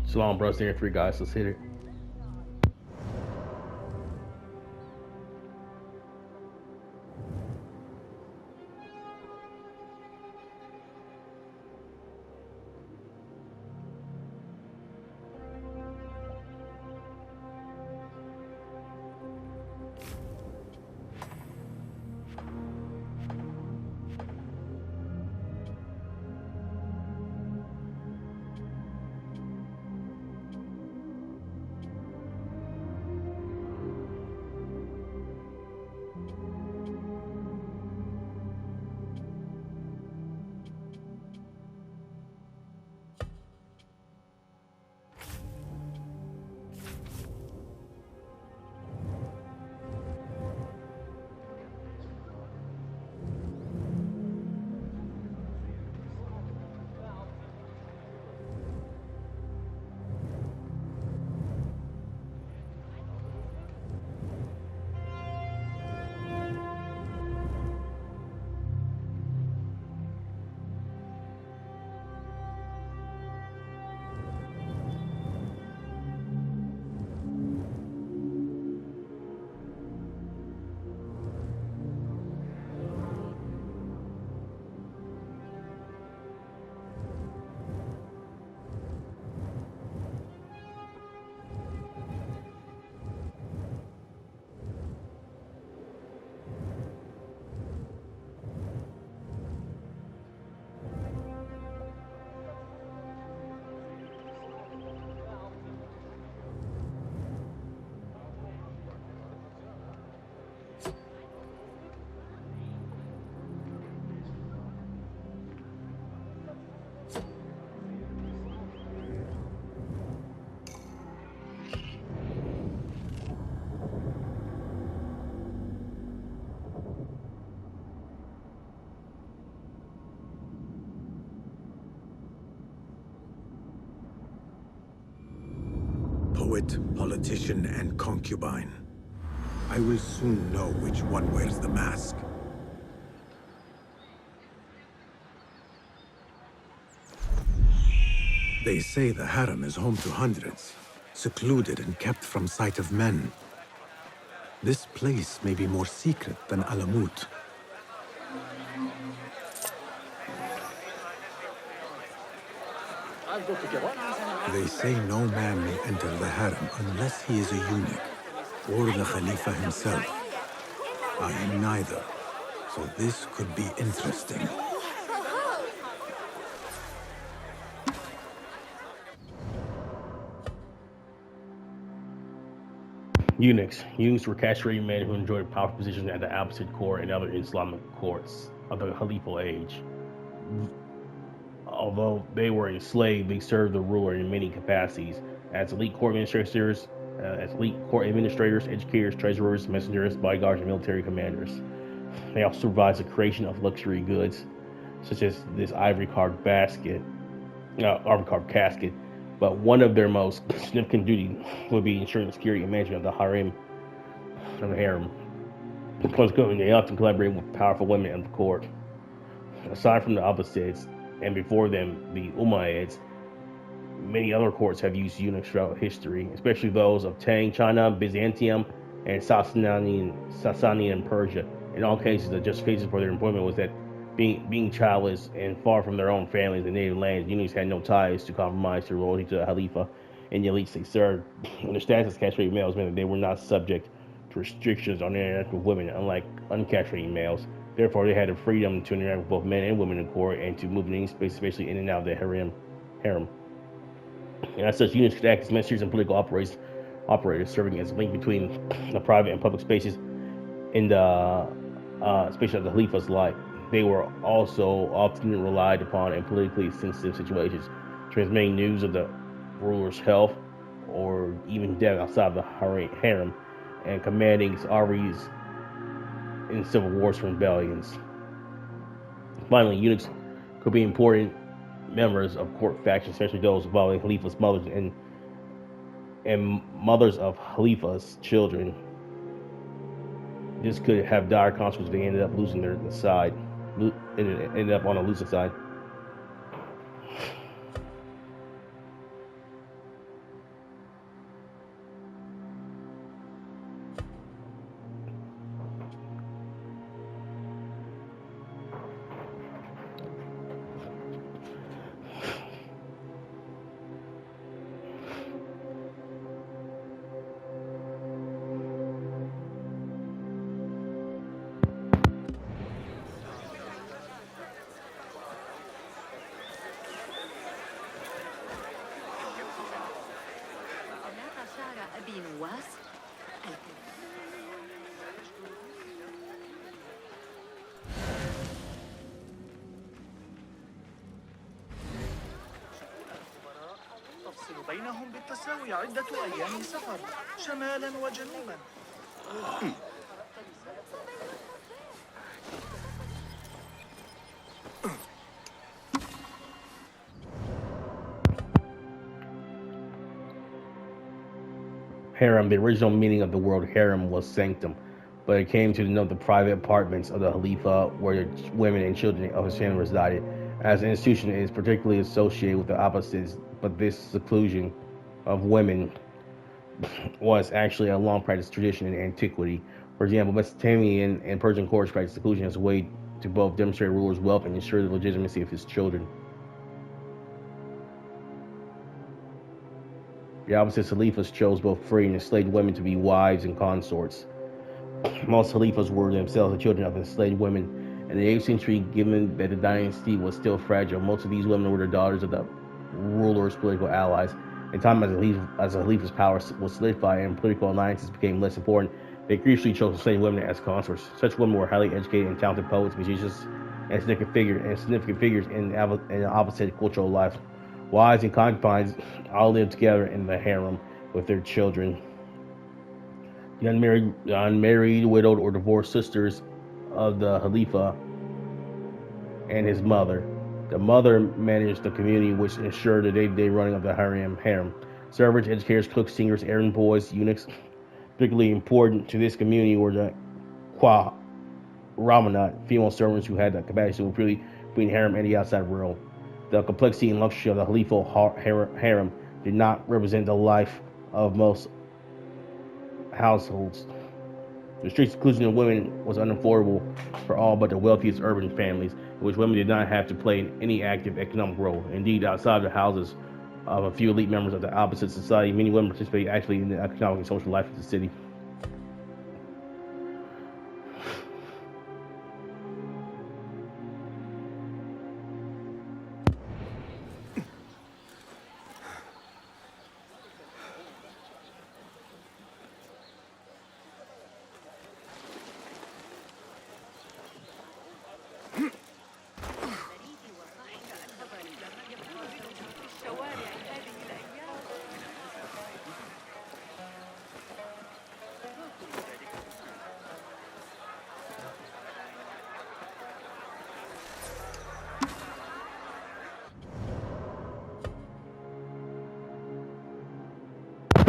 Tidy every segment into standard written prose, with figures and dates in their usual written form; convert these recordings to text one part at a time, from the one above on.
So long, bros. There, three guys. Let's hit it. Poet, politician, and concubine. I will soon know which one wears the mask. They say the harem is home to hundreds, secluded and kept from sight of men. This place may be more secret than Alamut. They say no man may enter the harem unless he is a eunuch, or the Khalifa himself. I am neither, so this could be interesting. Eunuchs. Eunuchs were castrated men who enjoyed powerful positions at the Abbasid court and other Islamic courts of the Khalifa age. Although they were enslaved, they served the ruler in many capacities as elite court administrators, educators, treasurers, messengers, bodyguards, and military commanders. They also supervised the creation of luxury goods, such as this ivory carved casket. But one of their most significant duties would be ensuring the security and management of the harem. Consequently, they often collaborated with powerful women of the court. Aside from the Abbasids, and before them, the Umayyads, many other courts have used eunuchs throughout history, especially those of Tang, China, Byzantium, and Sasanian Persia. In all cases, the justification for their employment was that being childless and far from their own families and native lands, eunuchs had no ties to compromise their loyalty to the Khalifa and the elites they served. And their status as castrated males meant that they were not subject to restrictions on their interaction with women, unlike uncastrated males. Therefore, they had the freedom to interact with both men and women in court and to move in any space, especially in and out of the harem. And as such, eunuchs could act as messengers and political operators, serving as a link between the private and public spaces in the especially of the Khalifa's life. They were also often relied upon in politically sensitive situations, transmitting news of the ruler's health or even death outside of the harem, and commanding armies in civil wars and rebellions. Finally, eunuchs could be important members of court factions, especially those involving Khalifa's mothers and mothers of Khalifa's children. This could have dire consequences if they ended up losing their side, ended up on the losing side. تفصل بينهم بالتساوي عدة أيام سفر شمالا وجنوبا. Harem. The original meaning of the word harem was sanctum, but it came to denote the private apartments of the Khalifa where the women and children of his family resided. As an institution, it is particularly associated with the opposites, but this seclusion of women was actually a long practiced tradition in antiquity. For example, Mesopotamian and Persian courts practiced seclusion as a way to both demonstrate a ruler's wealth and ensure the legitimacy of his children. The opposite Khalifas chose both free and enslaved women to be wives and consorts. Most Khalifas were themselves the children of enslaved women. In the 8th century, given that the dynasty was still fragile, most of these women were the daughters of the ruler's political allies. In time as the Khalifa's power was solidified and political alliances became less important, they increasingly chose enslaved women as consorts. Such women were highly educated and talented poets, musicians, and significant figures in the opposite cultural life. Wives and concubines all lived together in the harem with their children. The unmarried, widowed, or divorced sisters of the Khalifa and his mother. The mother managed the community, which ensured the day-to-day running of the harem. Servants, educators, cooks, singers, errand boys, eunuchs. Particularly important to this community were the Ramanat, female servants who had the capacity to freely between harem and the outside world. The complexity and luxury of the Khalifa harem did not represent the life of most households. The strict seclusion of women was unaffordable for all but the wealthiest urban families, in which women did not have to play any active economic role. Indeed, outside the houses of a few elite members of the opposite society, many women participated actively in the economic and social life of the city.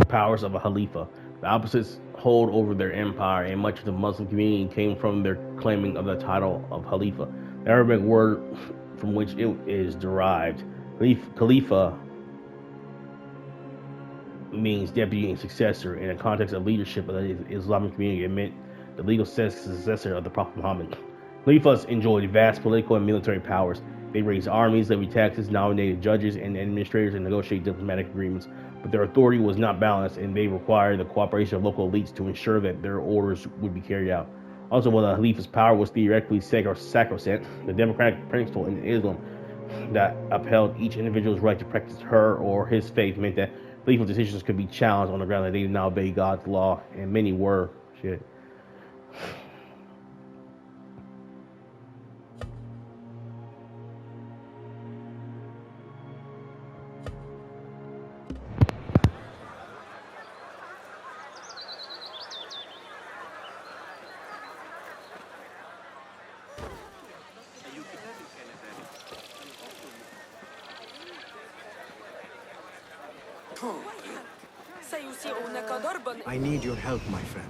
Powers of a Khalifa. The opposites hold over their empire, and much of the Muslim community came from their claiming of the title of Khalifa, the Arabic word from which it is derived. Khalifa means deputy and successor. In the context of leadership of the Islamic community, it meant the legal successor of the Prophet Muhammad. Khalifas enjoyed vast political and military powers. They raised armies, levied taxes, nominated judges and administrators, and negotiated diplomatic agreements. But their authority was not balanced, and they required the cooperation of local elites to ensure that their orders would be carried out. Also, while the Khalifa's power was theoretically sacrosanct, the democratic principle in Islam that upheld each individual's right to practice her or his faith meant that Khalifa's decisions could be challenged on the ground that they did not obey God's law, and many were. Shit. I need your help, my friend.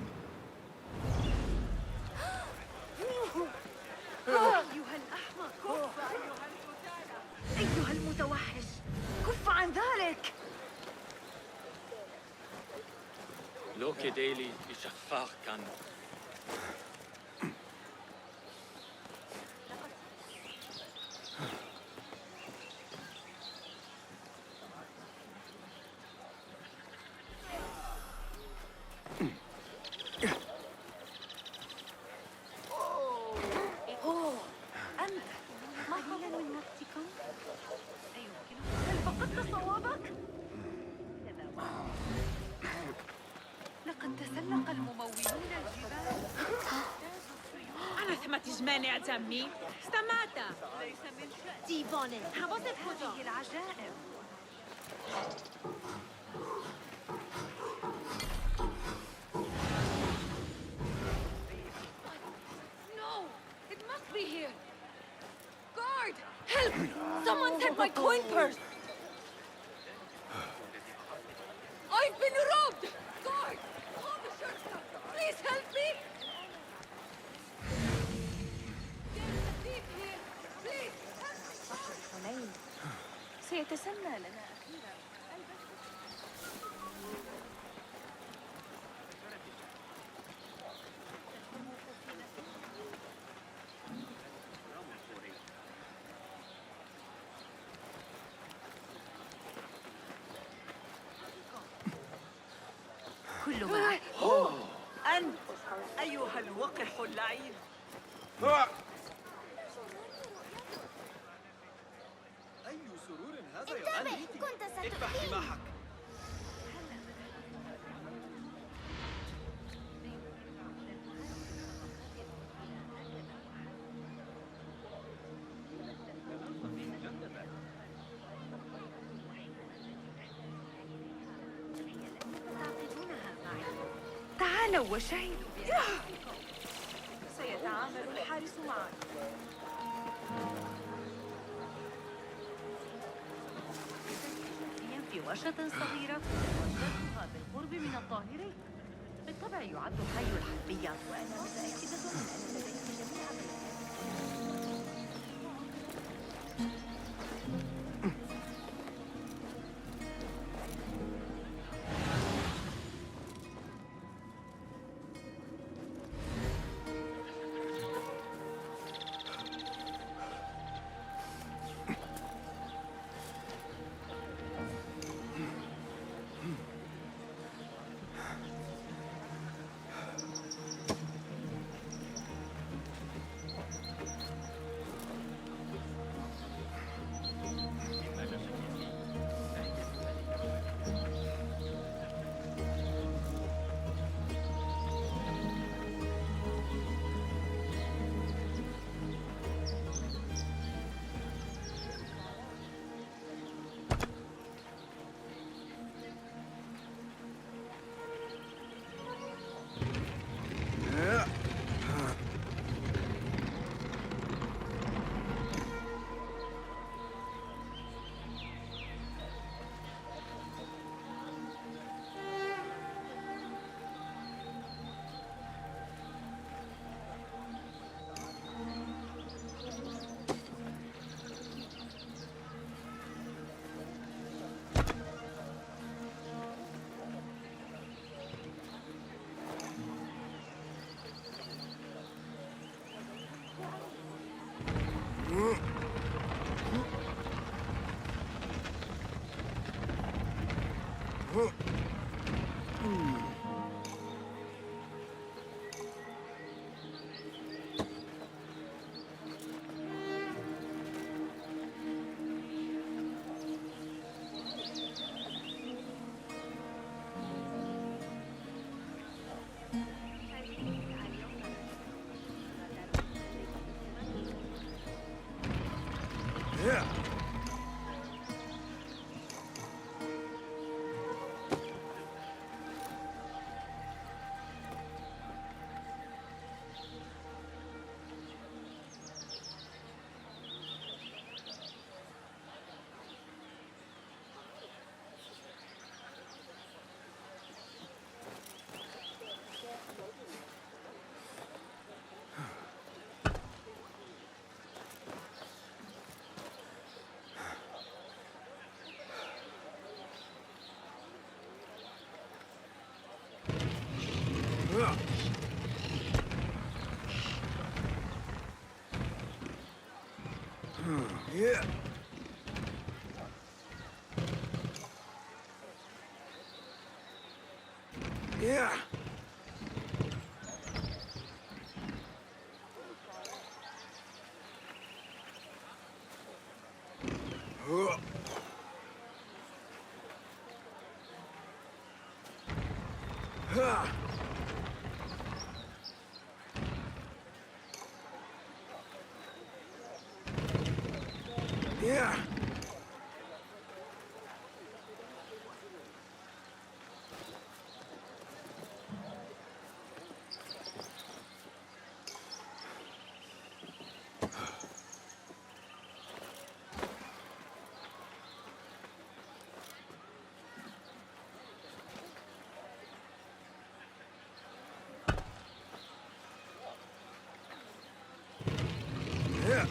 أيها الأحمق، أيها المتوحش، كف عن ذلك. لو كديلي بشفاق كان مانع تمي؟ استمعت. ليس من شأن ديفوني حفظت هذه العجائب. No! It must be here! Guard! Help! Someone take my coin purse! I've been robbed! Guard! Call the sheriff! Please help me! There's a thief here! Please help me! صخر حنين سيتسنى لنا أخيرا. كل ما أنت أيها الوقح اللعين. أي سرور هذا يا أنت؟ كنت اذبح ستخيل. رماحك. تعقدونها معي. تعالوا وشاهدوا بأنفسكم. سيتعامل الحارس معك. في ورشة صغيرة وجدتها بالقرب من الظاهرين. بالطبع يعد حي الحربيات وأنا متأكدة من أن لديه جميع Yeah. Yeah. Yeah. Yeah.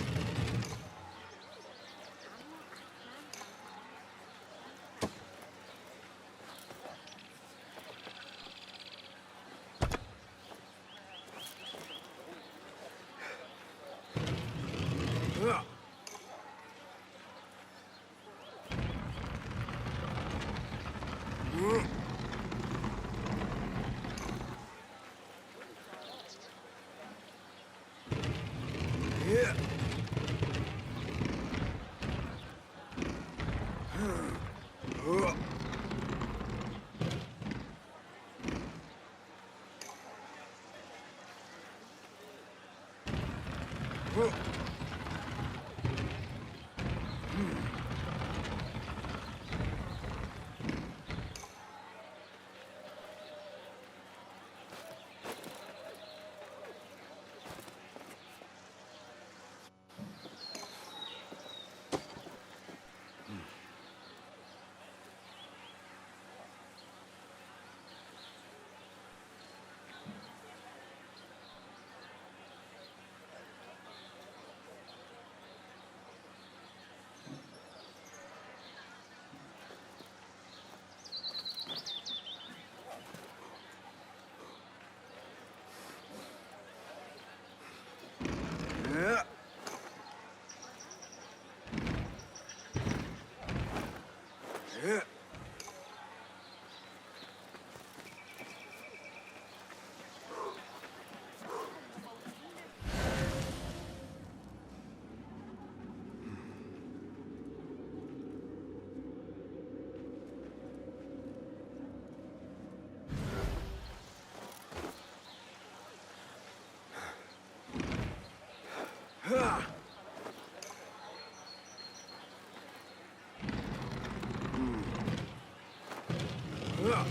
Yeah. Yeah. Yeah.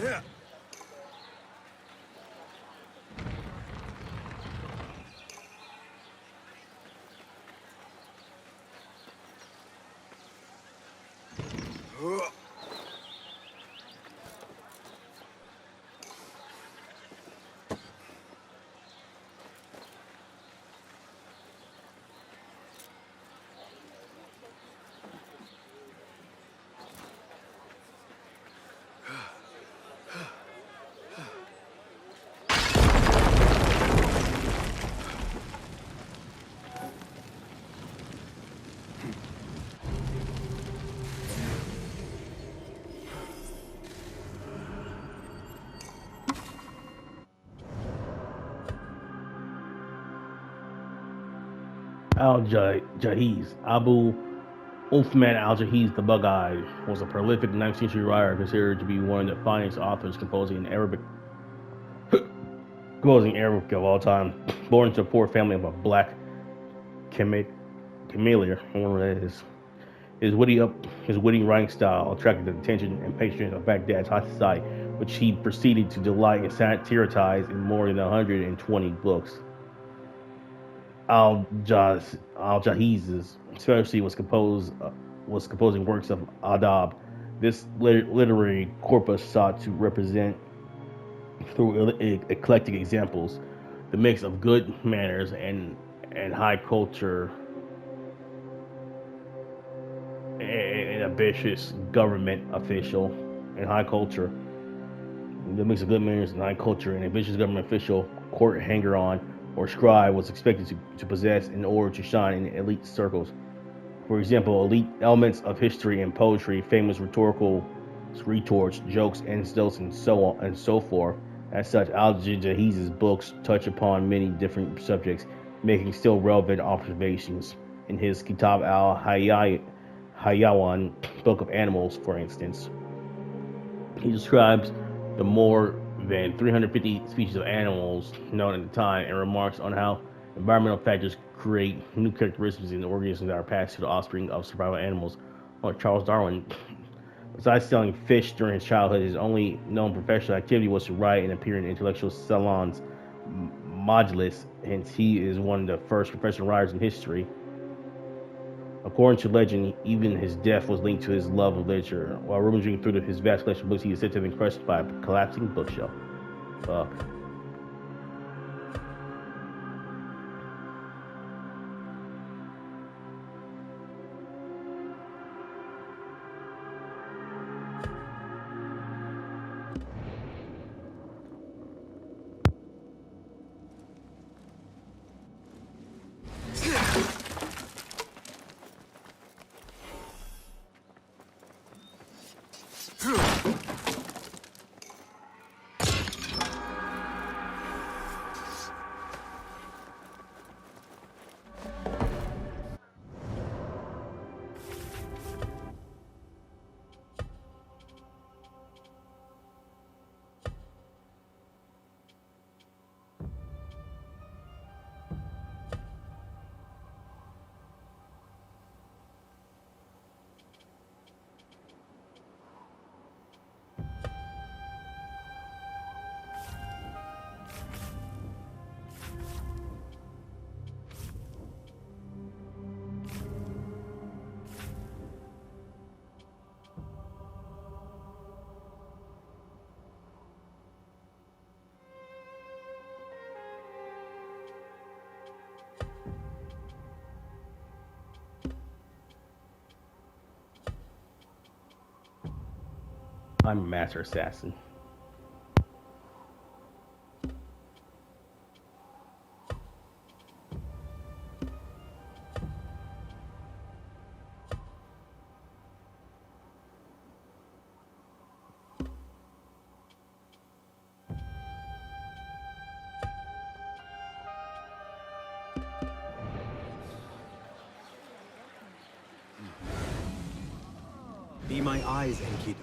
Yeah. Al-Jahiz. Abu Uthman al-Jahiz the Bug-Eyed was a prolific 19th century writer considered to be one of the finest authors composing Arabic of all time. Born to a poor family of a black Camelier, his witty writing style attracted the attention and patronage of Baghdad's high society, which he proceeded to delight and satirize in more than 120 books. Al-Jahiz's specialty was composing works of adab. This literary corpus sought to represent, through eclectic examples, the mix of good manners and high culture ambitious government official and high culture. The mix of good manners and high culture, an ambitious government official, court hanger-on, or scribe was expected to possess in order to shine in elite circles. For example, elite elements of history and poetry, famous rhetorical retorts, jokes, anecdotes, and so on and so forth. As such, al-Jahiz's books touch upon many different subjects, making still relevant observations. In his Kitab al-Hayawan, Book of Animals, for instance, he describes the more than 350 species of animals known at the time and remarks on how environmental factors create new characteristics in the organisms that are passed to the offspring of survival animals. Like Charles Darwin, besides selling fish during his childhood, his only known professional activity was to write and appear in intellectual salons, majlis. Hence, he is one of the first professional writers in history. According to legend, even his death was linked to his love of literature. While rummaging through his vast collection of books, he is said to have been crushed by a collapsing bookshelf. Fuck. I'm a master assassin. Be my eyes, Enkidu.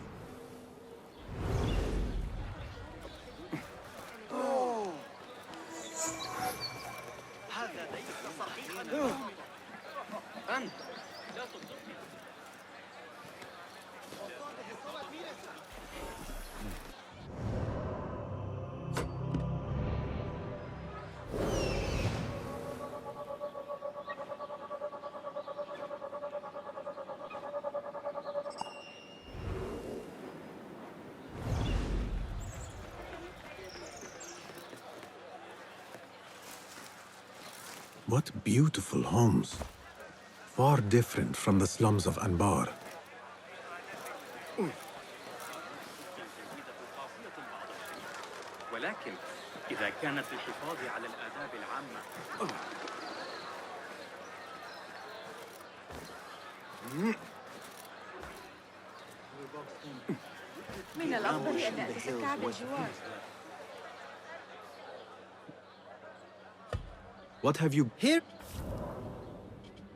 What beautiful homes. Far different from the slums of Anbar. ولكن إذا كانت للحفاظ على الآداب العامة من الأفضل أن أتسكع بالجوار. What have you... Here,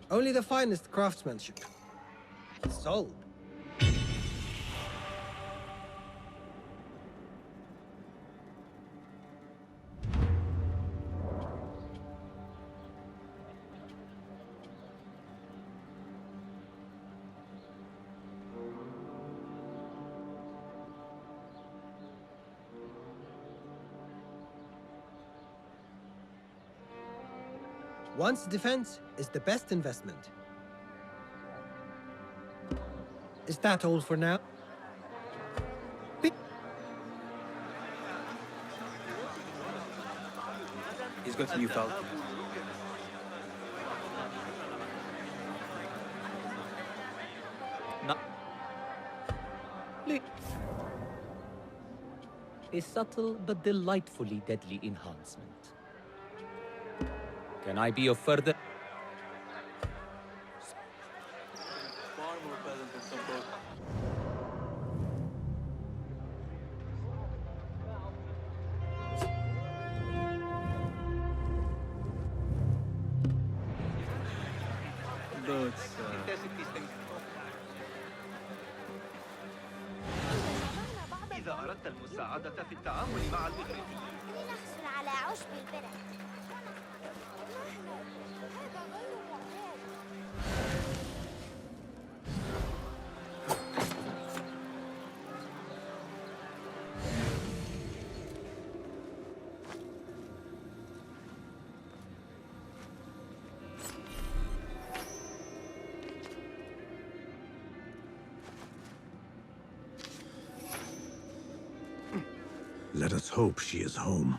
only the finest craftsmanship. Sold. One's defense is the best investment. Is that all for now? He's got a new falcon. A subtle but delightfully deadly enhancement. Can I be of further? Far more pleasant than some boat. Boats. إذا أردت المساعدة في التعامل مع المغربيين لنحصل على عشب البرع. هذا غير معتاد. Let us hope she is home.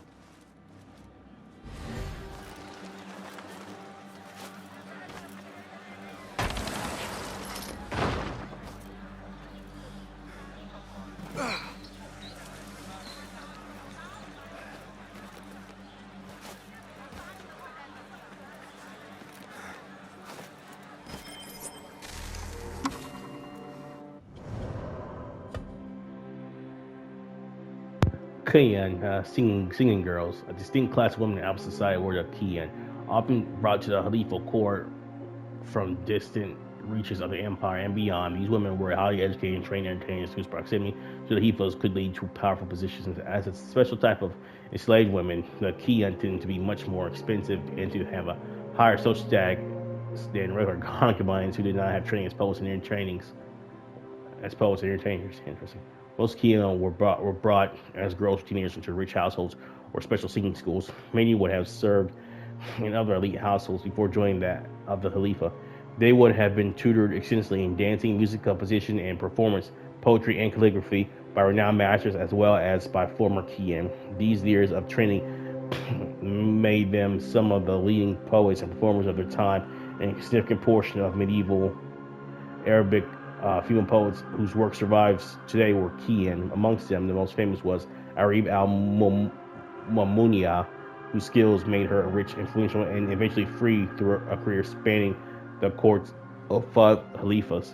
Kian, singing girls, a distinct class of women in opposite side were the Kian, often brought to the Khalifa court from distant reaches of the empire and beyond. These women were highly educated and trained entertainers whose proximity to the Khalifa could lead to powerful positions. As a special type of enslaved women, the Kian tended to be much more expensive and to have a higher social status than regular concubines who did not have training as poets and entertainers. Interesting. Most Kian were brought as girls or teenagers into rich households or special singing schools. Many would have served in other elite households before joining that of the Khalifa. They would have been tutored extensively in dancing, music composition, and performance, poetry, and calligraphy by renowned masters as well as by former Kian. These years of training made them some of the leading poets and performers of their time, and a significant portion of medieval Arabic female poets whose work survives today were Kian. Amongst them, the most famous was Arib al-Mamunia, whose skills made her rich, influential, and eventually free through a career spanning the courts of 5 Khalifas.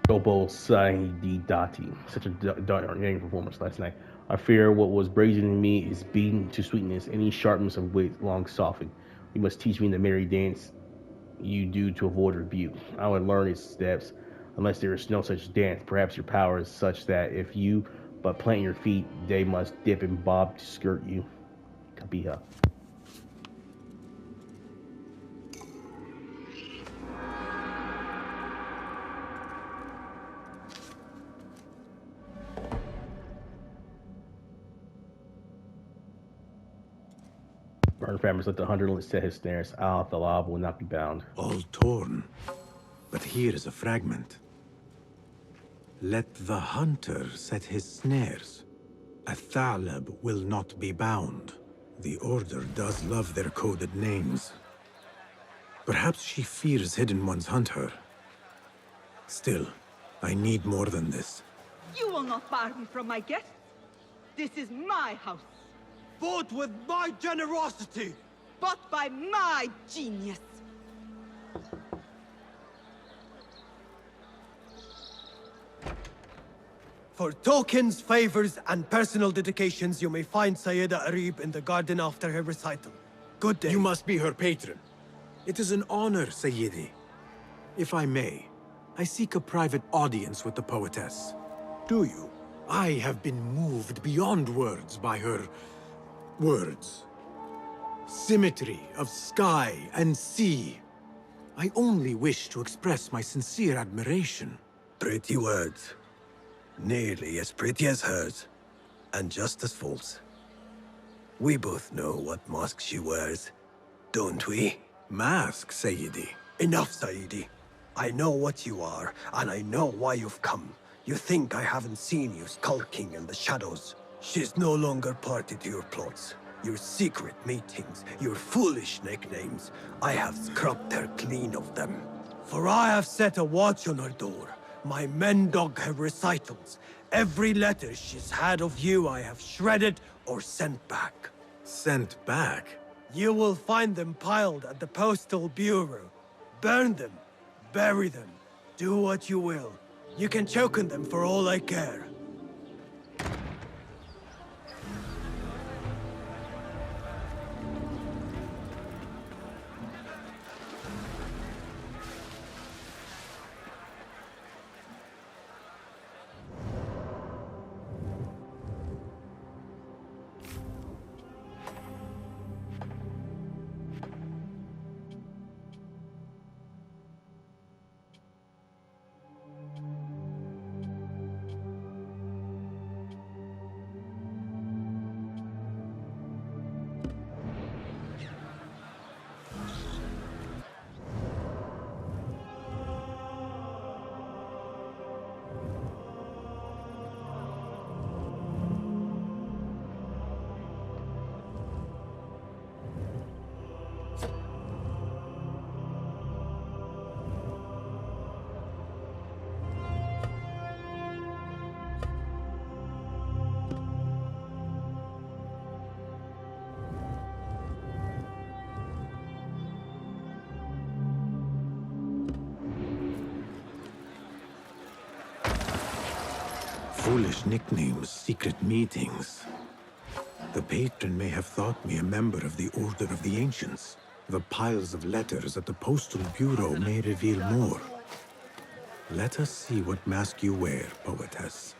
Dobo Saidi Dati. Such a darn performance last night. I fear what was brazen in me is beaten to sweetness. Any sharpness of wit long softened. You must teach me the merry dance you do to avoid rebuke. I would learn its steps, unless there is no such dance. Perhaps your power is such that if you but plant your feet, they must dip and bob to skirt you. Kabiha. Burn Farmers let the hunter set his snares. Ah, the lava will not be bound. All torn. But here is a fragment. Let the hunter set his snares. A Thalab will not be bound. The Order does love their coded names. Perhaps she fears Hidden Ones hunt her. Still, I need more than this. You will not bar me from my guests. This is my house. Vote with my generosity! But by my genius. For tokens, favors, and personal dedications, you may find Sayyida Arib in the garden after her recital. Good day. You must be her patron. It is an honor, Sayyidi. If I may, I seek a private audience with the poetess. Do you? I have been moved beyond words by her words. Symmetry of sky and sea. I only wish to express my sincere admiration. Pretty words. Nearly as pretty as hers. And just as false. We both know what mask she wears, don't we? Mask, Sayyidi. Enough, Saidi. I know what you are, and I know why you've come. You think I haven't seen you skulking in the shadows. She's no longer party to your plots. Your secret meetings, your foolish nicknames. I have scrubbed her clean of them. For I have set a watch on her door. My men dog her recitals. Every letter she's had of you I have shredded or sent back. Sent back? You will find them piled at the Postal Bureau. Burn them. Bury them. Do what you will. You can choke on them for all I care. Foolish nicknames, secret meetings. The patron may have thought me a member of the Order of the Ancients. The piles of letters at the Postal Bureau may reveal more. Let us see what mask you wear, poetess.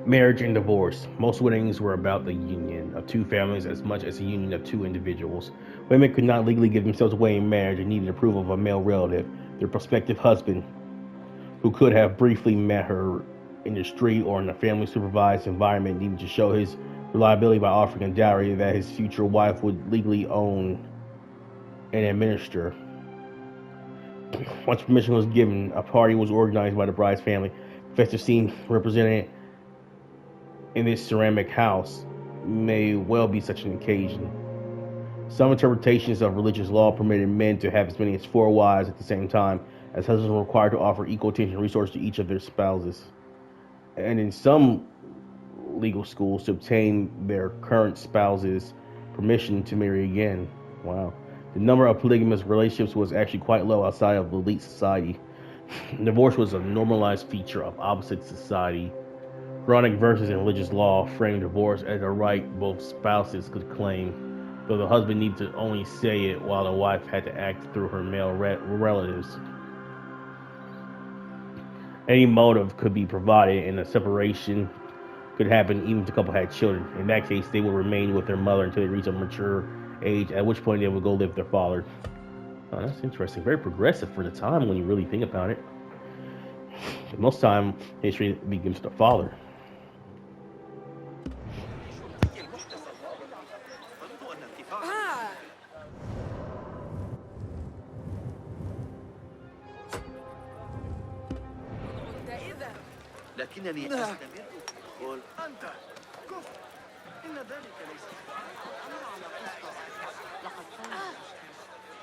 Marriage and divorce. Most weddings were about the union of two families as much as the union of two individuals. Women could not legally give themselves away in marriage and needed approval of a male relative, their prospective husband, who could have briefly met her in the street or in a family-supervised environment, needed to show his reliability by offering a dowry that his future wife would legally own and administer. Once permission was given, a party was organized by the bride's family. Festive scene represented in this ceramic house may well be such an occasion. Some interpretations of religious law permitted men to have as many as 4 wives at the same time, as husbands were required to offer equal attention and resources to each of their spouses. And in some legal schools, to obtain their current spouse's permission to marry again. Wow. The number of polygamous relationships was actually quite low outside of elite society. Divorce was a normalized feature of opposite society. Quranic verses in religious law framed divorce as a right both spouses could claim, though the husband needed to only say it while the wife had to act through her male relatives. Any motive could be provided, and a separation could happen even if the couple had children. In that case, they would remain with their mother until they reached a mature age, at which point they would go live with their father. Oh, that's interesting. Very progressive for the time when you really think about it. Most time, history begins with the father. لكنني أستمر. قل أنت كف. إن ذلك ليس لقد قال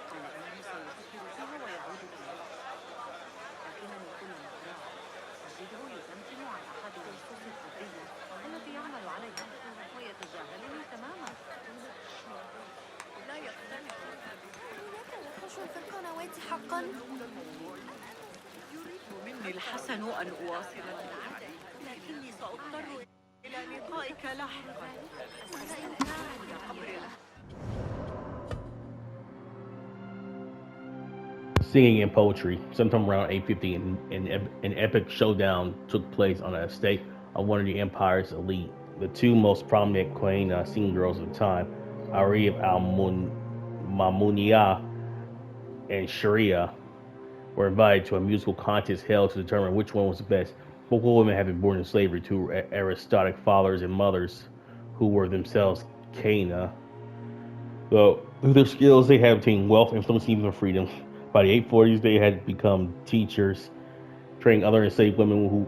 قال إنه سيفكر فيها ويعود إليها، لكنني كلما قرأت أجده يتمتم عن أحد الأسس الفردية التي يعمل عليها ويتجاهلني تماما. لا يقتنع. هناك وحوش في القنوات حقا؟ يريد مني الحسن أن أواصل العمل، لكني سأضطر إلى لقاء إليك لاحقا. Singing and poetry. Sometime around 850, an epic showdown took place on the estate of one of the empire's elite. The two most prominent Queen singing girls of the time, Arif al-Mamunia and Sharia, were invited to a musical contest held to determine which one was the best. Both women had been born in slavery to aristocratic fathers and mothers who were themselves Cana. So, through their skills, they had obtained wealth, influence, and even freedom. By the 840s, they had become teachers, training other enslaved women who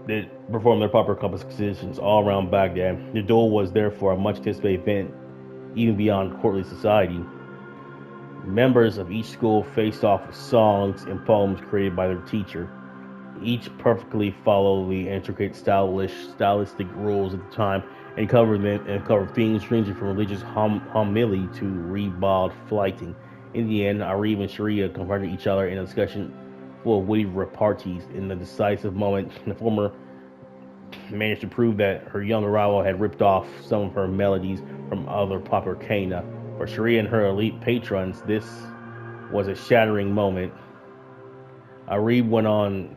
did perform their proper compositions all around Baghdad. The duel was therefore a much anticipated event, even beyond courtly society. Members of each school faced off with songs and poems created by their teacher. Each perfectly followed the intricate stylistic rules of the time and covered themes ranging from religious homily to ribald flighting. In the end, Arif and Sharia confronted each other in a discussion full of witty repartees. In the decisive moment, the former managed to prove that her younger rival had ripped off some of her melodies from other popular Kana. For Sharia and her elite patrons, this was a shattering moment. Arif went on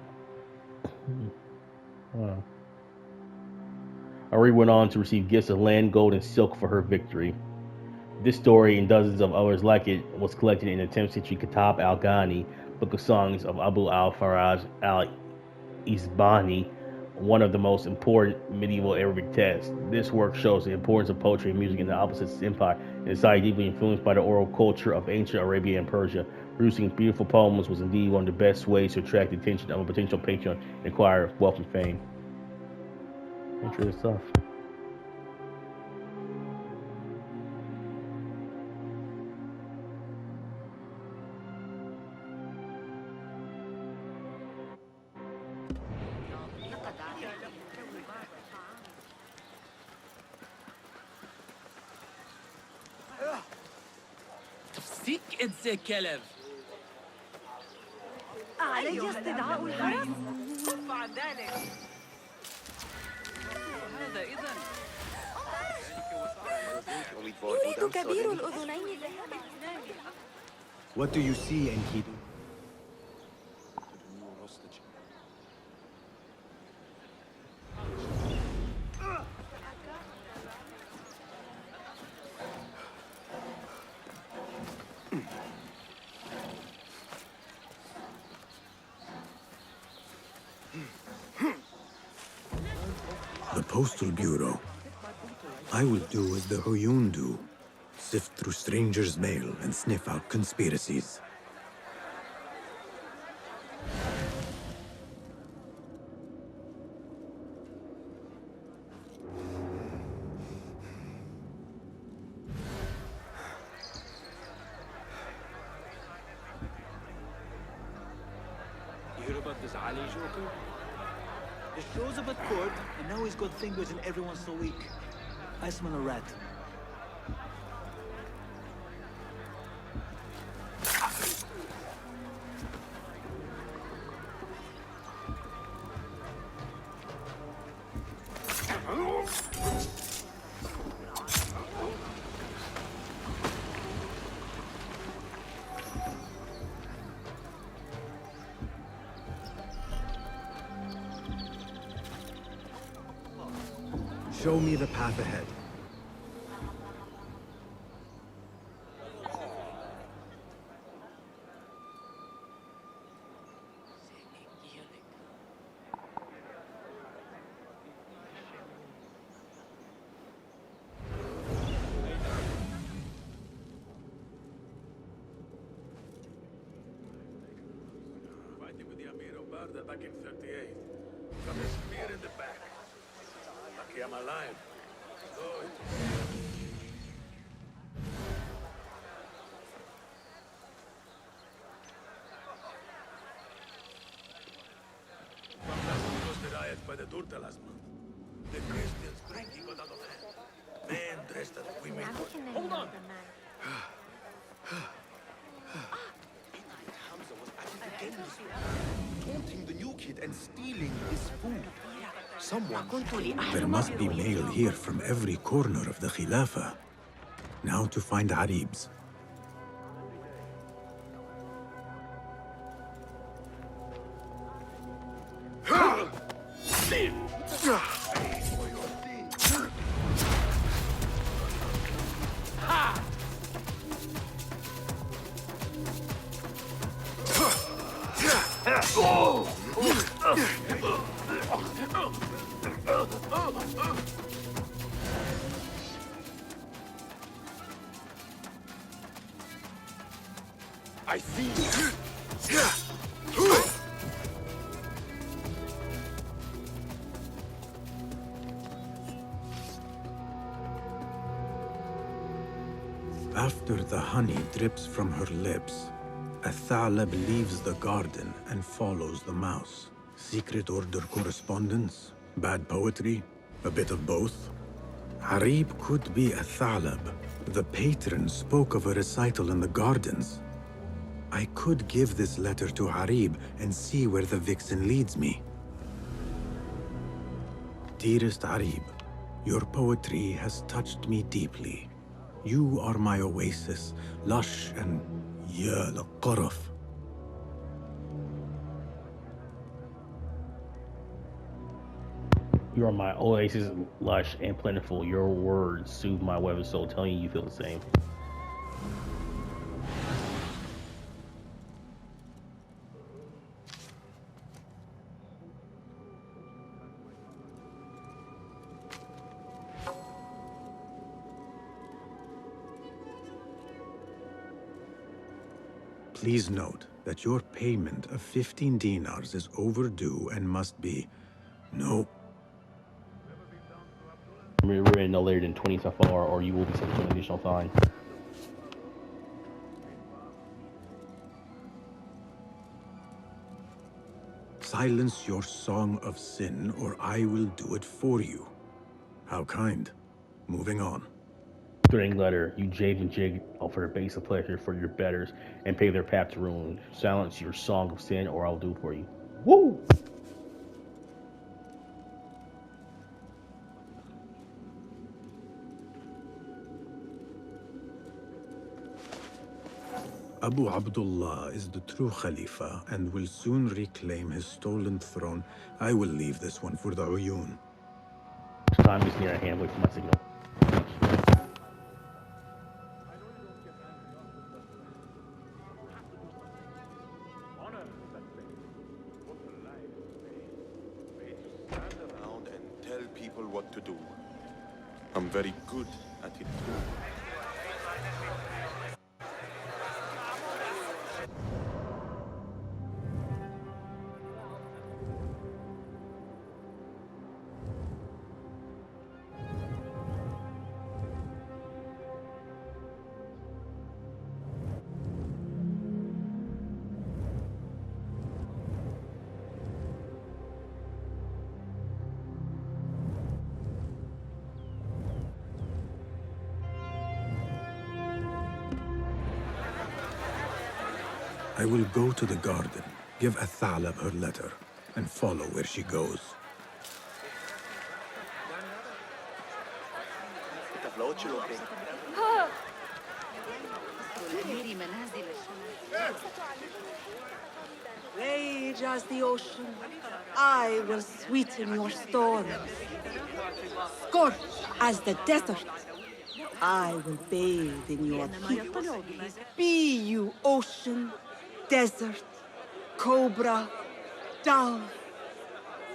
to receive gifts of land, gold, and silk for her victory. This story and dozens of others like it was collected in the 10th century Kitab al-Ghani, book of songs of Abu al-Faraj al-Isbani, one of the most important medieval Arabic texts. This work shows the importance of poetry and music in the opposite empire and society deeply influenced by the oral culture of ancient Arabia and Persia. Producing beautiful poems was indeed one of the best ways to attract the attention of a potential patron and acquire wealth and fame. Interesting stuff. تفسيك انت كلب. علي استدعاء الحرس؟ كف عن ذلك. هذا إذن. يريد كبير الأذنين. What do you see, Enkidu? The Postal Bureau. I will do as the Huyun do. Sift through strangers' mail and sniff out conspiracies. You hear about this Ali Joker? He shows up at court, and now he's got fingers in everyone's so weak. I smell a rat. Show me the path ahead. Fighting with the Amir of Baghdad back in 38. Got a spear in the back. Lucky I'm alive. Good. Basim was the riot by the Durta last month. The Christians drinking got out of hand. Men dressed as women. Hold on! Taunting the new kid and stealing his food. There must be mail here from every corner of the Khilafah. Now to find Arib's. I see. After the honey drips from her lips, a Thalab leaves the garden and follows the mouse. Secret order correspondence? Bad poetry? A bit of both? Harib could be a Thalab. The patron spoke of a recital in the gardens. I could give this letter to Harib and see where the vixen leads me. Dearest Harib, your poetry has touched me deeply. You are my oasis, lush and ya al-qaraf. You are my oasis, lush and plentiful. Your words soothe my weary soul, telling you feel the same. Please note that your payment of 15 dinars is overdue and must be... No. Remember no later than 20 Safar, or you will be subject to an additional fine. Silence your song of sin, or I will do it for you. How kind. Moving on. Threatening letter, you jade and jig offer a base of pleasure for your betters and pave their path to ruin. Silence your song of sin, or I'll do it for you. Woo! Abu Abdullah is the true Khalifa and will soon reclaim his stolen throne. I will leave this one for the Uyun. Time is near at hand. Wait for my signal. Stand around and tell people what to do. I'm very good at it too. I will go to the garden, give Athalab her letter, and follow where she goes. Rage as the ocean, I will sweeten your storms. Scorch as the desert, I will bathe in your heat. Be you ocean, desert, cobra, dove,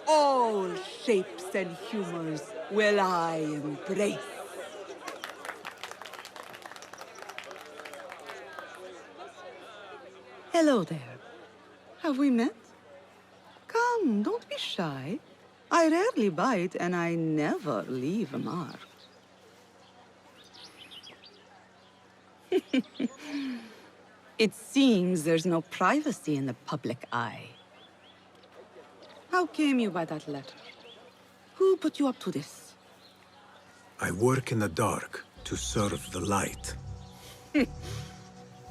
all shapes and humors will I embrace. Hello there. Have we met? Come, don't be shy. I rarely bite and I never leave a mark. It seems there's no privacy in the public eye. How came you by that letter? Who put you up to this? I work in the dark to serve the light.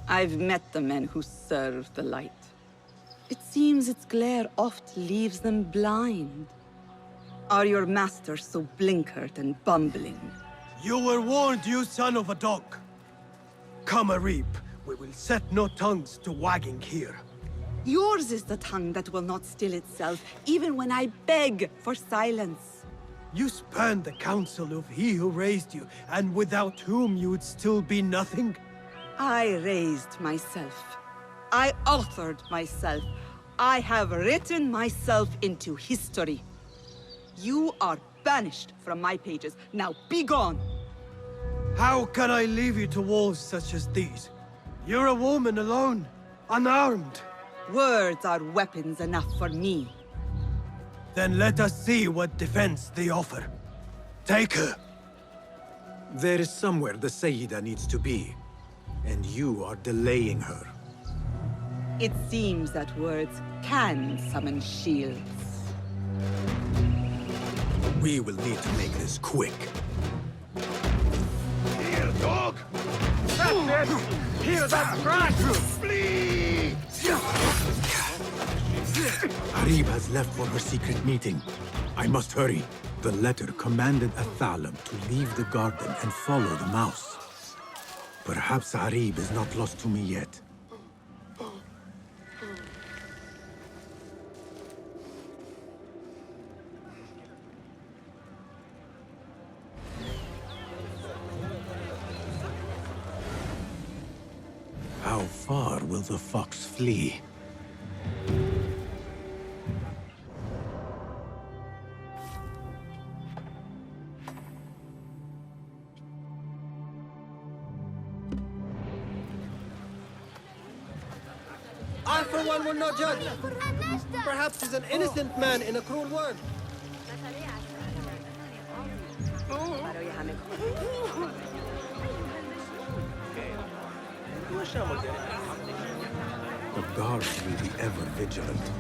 I've met the men who serve the light. It seems its glare oft leaves them blind. Are your masters so blinkered and bumbling? You were warned, you son of a dog. Come a reap. We will set no tongues to wagging here. Yours is the tongue that will not still itself, even when I beg for silence. You spurned the counsel of he who raised you, and without whom you would still be nothing? I raised myself. I authored myself. I have written myself into history. You are banished from my pages. Now be gone! How can I leave you to wolves such as these? You're a woman alone, unarmed. Words are weapons enough for me. Then let us see what defense they offer. Take her. There is somewhere the Sayyida needs to be, and you are delaying her. It seems that words can summon shields. We will need to make this quick. Here, dog! That's it! Hear that crash! Flee! Harib has left for her secret meeting. I must hurry. The letter commanded Athalam to leave the garden and follow the mouse. Perhaps Harib is not lost to me yet. How far will the fox flee? I, for one, will not judge. Perhaps he's an innocent man in a cruel world. The guards will be ever vigilant.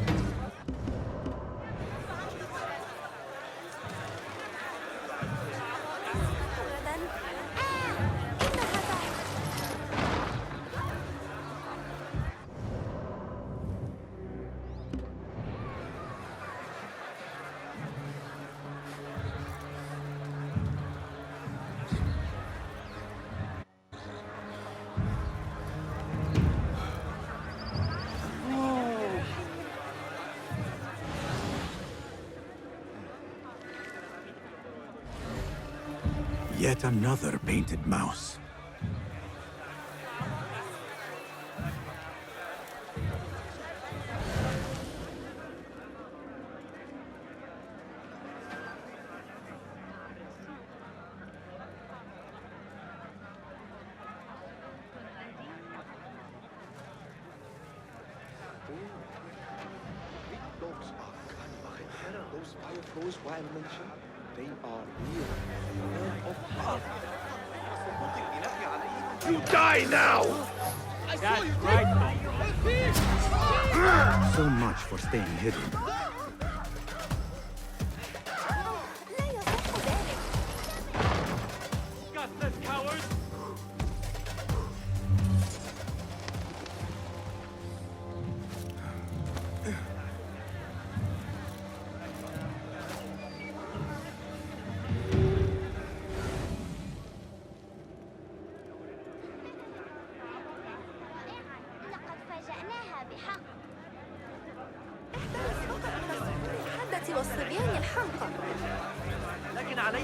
Yet another painted mouse. Dogs are kind. Those fireflies Wild mentioned, they are real. You die now! That's right. So much for staying hidden. Got this, cowards! والصبيان الحمقى. لكن علي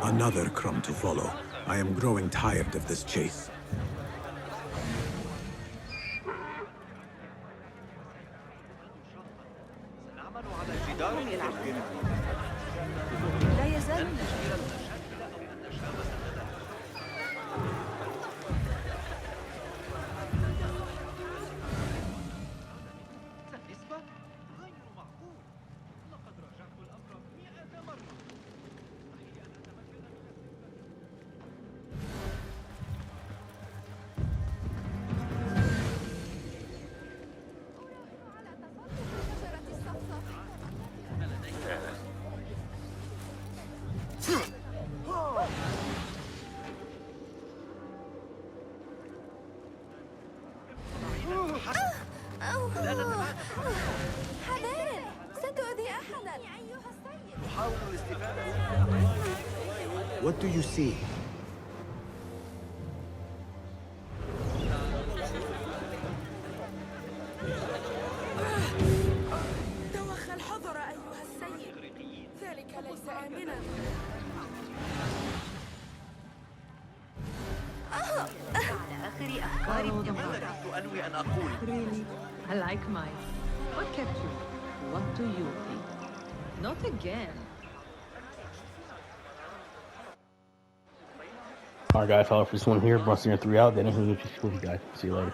Another crumb to follow. I am growing tired of this chase. لا يزال حذاري ستؤذي أحدا أيها السيد. نحاول الاستفادة. What do you see? توخى الحذر أيها السيد، ذلك ليس آمنا. آخر أفكار الدمار. كنت أنوي أن أقول. Really? I like mine. What kept you? What do you think? Not again. Alright guys, follow for this one here. Bronson 3 out. Then who's you guys. See you later.